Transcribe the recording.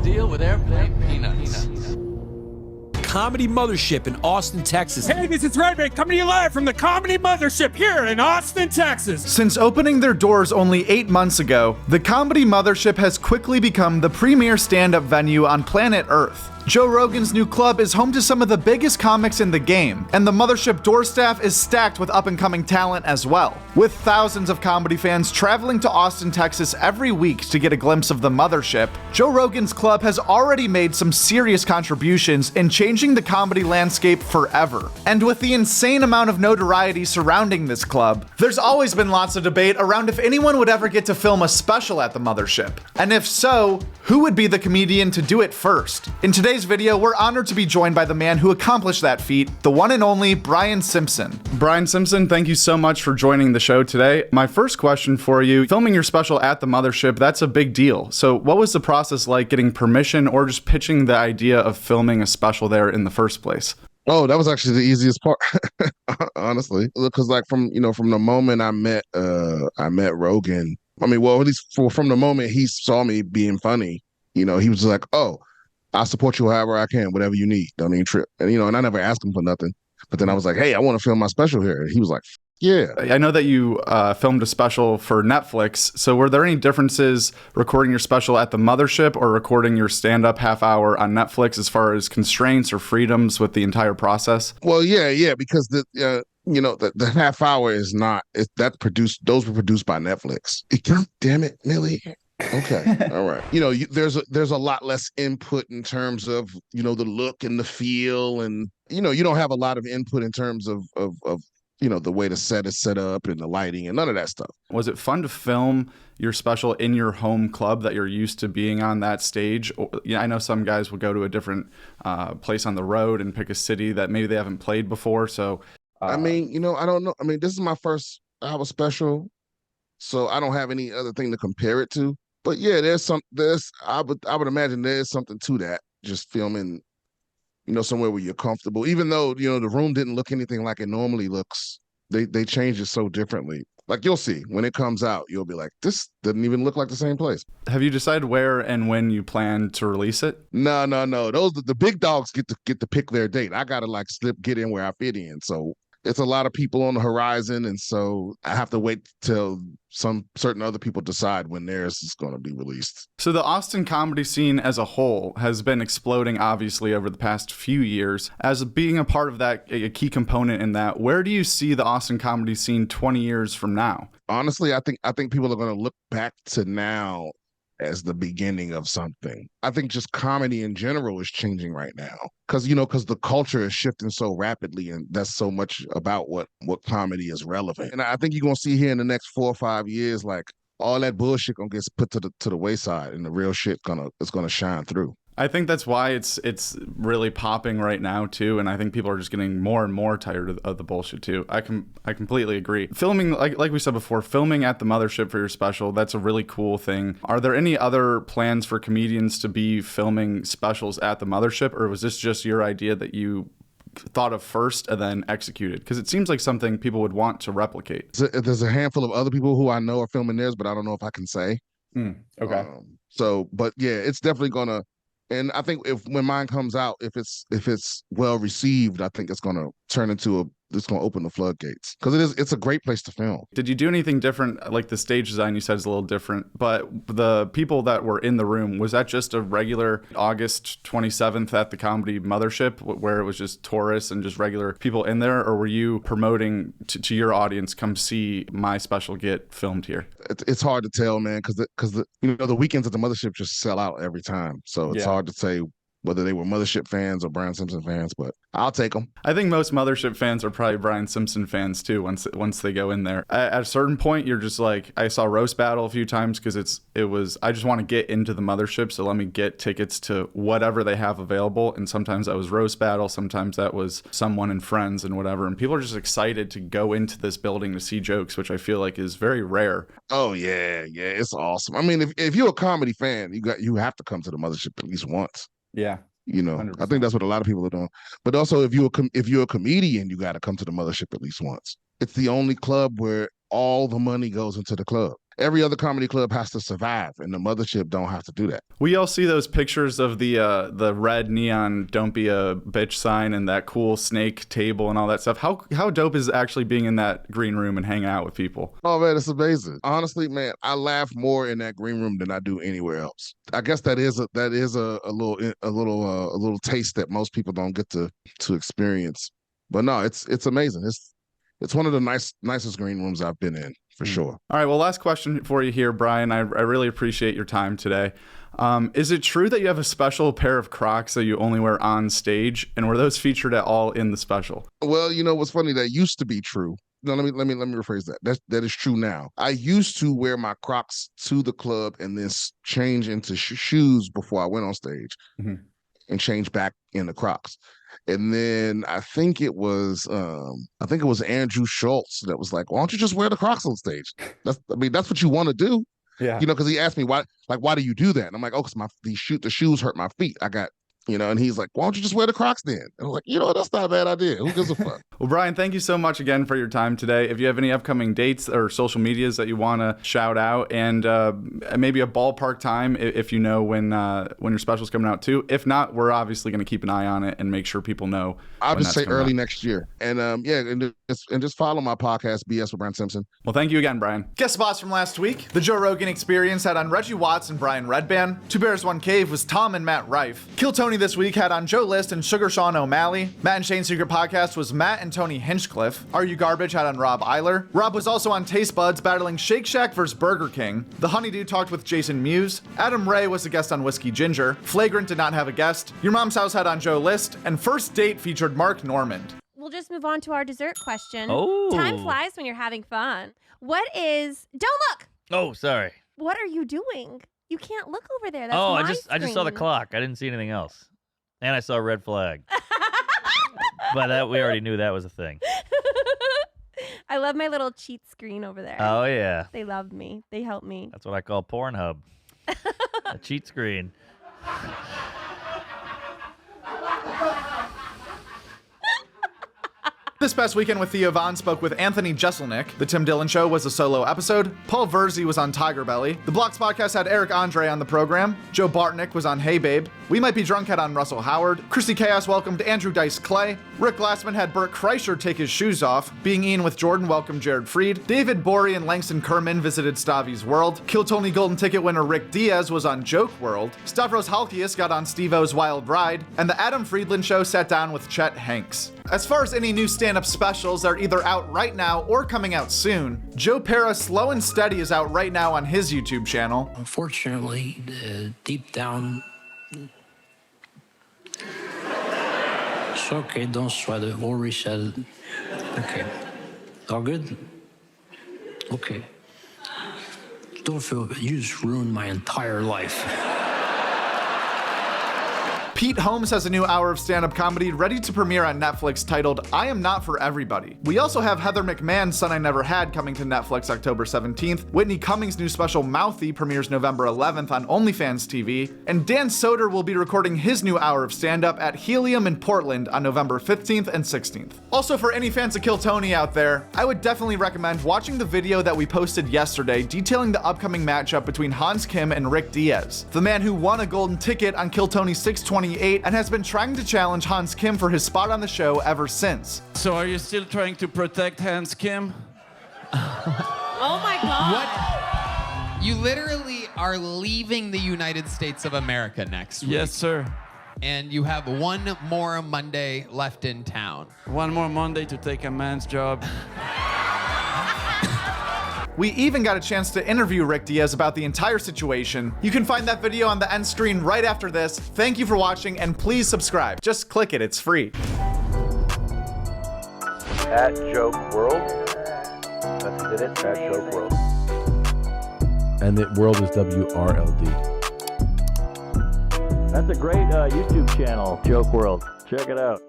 deal with airplane peanuts. Comedy Mothership in Austin, Texas. Hey, this is Redman coming to you live from the Comedy Mothership here in Austin, Texas. Since opening their doors only 8 months ago, the Comedy Mothership has quickly become the premier stand-up venue on planet Earth. Joe Rogan's new club is home to some of the biggest comics in the game, and the Mothership door staff is stacked with up-and-coming talent as well. With thousands of comedy fans traveling to Austin, Texas every week to get a glimpse of the Mothership, Joe Rogan's club has already made some serious contributions in changing the comedy landscape forever. And with the insane amount of notoriety surrounding this club, there's always been lots of debate around if anyone would ever get to film a special at the Mothership. And if so, who would be the comedian to do it first? In today's video, we're honored to be joined by the man who accomplished that feat, the one and only Brian Simpson. Brian Simpson, thank you so much for joining the show today. My first question for you, filming your special at the Mothership, that's a big deal. So what was the process like getting permission or just pitching the idea of filming a special there in the first place? Oh, that was actually the easiest part, honestly, because like from the moment I met Rogan, I mean, well, at least from the moment he saw me being funny, he was like, oh, I'll support you however I can, whatever you need. Don't even trip. And, and I never asked him for nothing. But then I was like, hey, I want to film my special here. And he was like, yeah. I know that you filmed a special for Netflix. So were there any differences recording your special at the Mothership or recording your stand-up half hour on Netflix as far as constraints or freedoms with the entire process? Well, yeah, because the half hour is not, those were produced by Netflix. God damn it, Millie. Okay. All right. There's a lot less input in terms of, the look and the feel, and, you don't have a lot of input in terms of the way the set is set up and the lighting and none of that stuff. Was it fun to film your special in your home club that you're used to being on that stage? I know some guys will go to a different place on the road and pick a city that maybe they haven't played before. So, I mean, I don't know. I mean, this is my first hour special, so I don't have any other thing to compare it to. But yeah, I would imagine there's something to that. Just filming, somewhere where you're comfortable, even though, the room didn't look anything like it normally looks. They changed it so differently. Like, you'll see when it comes out, you'll be like, this doesn't even look like the same place. Have you decided where and when you plan to release it? No. The big dogs get to pick their date. I gotta get in where I fit in. So it's a lot of people on the horizon, and so I have to wait till some certain other people decide when theirs is going to be released. So the Austin comedy scene as a whole has been exploding, obviously, over the past few years. As being a part of that, a key component in that, where do you see the Austin comedy scene 20 years from now? Honestly, I think people are going to look back to now as the beginning of something. I think just comedy in general is changing right now because the culture is shifting so rapidly, and that's so much about what comedy is relevant. And I think you're going to see here in the next 4 or 5 years, like, all that bullshit gonna get put to the wayside, and the real shit is gonna shine through. I think that's why it's really popping right now too, and I think people are just getting more and more tired of the bullshit too. I completely agree. Filming, like we said before, filming at the Mothership for your special, that's a really cool thing. Are there any other plans for comedians to be filming specials at the Mothership, or was this just your idea that you thought of first and then executed? Because it seems like something people would want to replicate. There's a handful of other people who I know are filming theirs, but I don't know if I can say. Okay. But yeah, it's definitely gonna. And I think when mine comes out, if it's well received, I think it's gonna turn into it's gonna open the floodgates, because it's a great place to film. Did you do anything different? Like the stage design, you said is a little different, but the people that were in the room, was that just a regular August 27th at the Comedy Mothership where it was just tourists and just regular people in there, or were you promoting to your audience, come see my special get filmed here? It's hard to tell, man, because the weekends at the Mothership just sell out every time, so it's hard to say whether they were Mothership fans or Brian Simpson fans, but I'll take them. I think most Mothership fans are probably Brian Simpson fans too once they go in there. At a certain point, you're just like, I saw Roast Battle a few times because I just want to get into the Mothership, so let me get tickets to whatever they have available. And sometimes that was Roast Battle, sometimes that was Someone and Friends and whatever. And people are just excited to go into this building to see jokes, which I feel like is very rare. Oh yeah, it's awesome. I mean, if you're a comedy fan, you have to come to the Mothership at least once. Yeah. 100%. I think that's what a lot of people are doing. But also, if you're a comedian, you got to come to the Mothership at least once. It's the only club where all the money goes into the club. every other comedy club has to survive, and the mothership don't have to do that. We all see those pictures of the red neon "Don't be a bitch" sign and that cool snake table and all that stuff. How dope is actually being in that green room and hanging out with people? Oh man, it's amazing. Honestly, man, I laugh more in that green room than I do anywhere else. I guess that is a little taste that most people don't get to experience. But no, it's amazing. It's one of the nicest green rooms I've been in, for sure. All right, well, last question for you here, Brian. I really appreciate your time today. Is it true that you have a special pair of Crocs that you only wear on stage, and were those featured at all in the special? Well, you know what's funny? That used to be true. No, let me rephrase that. That is true now. I used to wear my Crocs to the club and then change into shoes before I went on stage, and change back in the Crocs. And then I think it was Andrew Schultz that was like, "Why don't you just wear the Crocs on stage? That's what you want to do." Yeah. You know, because he asked me why do you do that? And I'm like, "Oh, because the shoes hurt my feet. I got." And he's like, "Why don't you just wear the Crocs then?" And I was like, that's not a bad idea. Who gives a fuck? Well, Brian, thank you so much again for your time today. If you have any upcoming dates or social medias that you want to shout out, and maybe a ballpark time if you know when your special's coming out too. If not, we're obviously going to keep an eye on it and make sure people know. I'll just say early next year. And and just follow my podcast, BS with Brian Simpson. Well, thank you again, Brian. Guest spots from last week. The Joe Rogan Experience had on Reggie Watts and Brian Redband. Two Bears, One Cave was Tom and Matt Rife. Kill Tony this week had on Joe List and Sugar Sean O'Malley. Matt and Shane's Secret Podcast was Matt and Tony Hinchcliffe. Are You Garbage had on Rob Eiler. Rob was also on Taste Buds battling Shake Shack vs. Burger King. The Honeydew talked with Jason Mewes. Adam Ray was a guest on Whiskey Ginger. Flagrant did not have a guest. Your Mom's House had on Joe List. And First Date featured Mark Normand. We'll just move on to our dessert question. Oh. Time flies when you're having fun. Don't look! Oh, sorry. What are you doing? You can't look over there. That's I my just saw the screen. clock. I didn't see anything else. And I saw a red flag. But we already knew that was a thing. I love my little cheat screen over there. Oh, yeah. They love me. They help me. That's what I call Pornhub. A cheat screen. This past weekend with Theo Von spoke with Anthony Jeselnik. The Tim Dillon Show was a solo episode. Paul Verzi was on Tiger Belly. The Blocks Podcast had Eric Andre on the program. Joe Bartnick was on Hey Babe. We Might Be Drunk had on Russell Howard. Christy Chaos welcomed Andrew Dice Clay. Rick Glassman had Burt Kreischer take his shoes off. Being Ian with Jordan welcomed Jared Freed. David Borey and Langston Kerman visited Stavi's World. Kill Tony Golden Ticket winner Rick Diaz was on Joke World. Stavros Halkias got on Steve-O's Wild Ride. And the Adam Friedland Show sat down with Chet Hanks. As far as any new stand-up specials, they're either out right now or coming out soon. Joe Pera Slow and Steady is out right now on his YouTube channel. Unfortunately, deep down... It's okay, don't sweat it. We'll reset it. Okay. All good? Okay. Don't feel... You just ruined my entire life. Pete Holmes has a new hour of stand-up comedy ready to premiere on Netflix titled I Am Not For Everybody. We also have Heather McMahon's Son I Never Had coming to Netflix October 17th. Whitney Cummings' new special Mouthy premieres November 11th on OnlyFans TV. And Dan Soder will be recording his new hour of stand-up at Helium in Portland on November 15th and 16th. Also, for any fans of Kill Tony out there, I would definitely recommend watching the video that we posted yesterday detailing the upcoming matchup between Hans Kim and Rick Diaz, the man who won a golden ticket on Kill Tony 628 and has been trying to challenge Hans Kim for his spot on the show ever since. So are you still trying to protect Hans Kim? Oh my God. You literally are leaving the United States of America next week. Yes, sir. And you have one more Monday left in town. One more Monday to take a man's job. We even got a chance to interview Rick Diaz about the entire situation. You can find that video on the end screen right after this. Thank you for watching, and please subscribe. Just click it, it's free. At Joke World. That's it, at Joke World. And the world is WRLD. That's a great YouTube channel, Joke World. Check it out.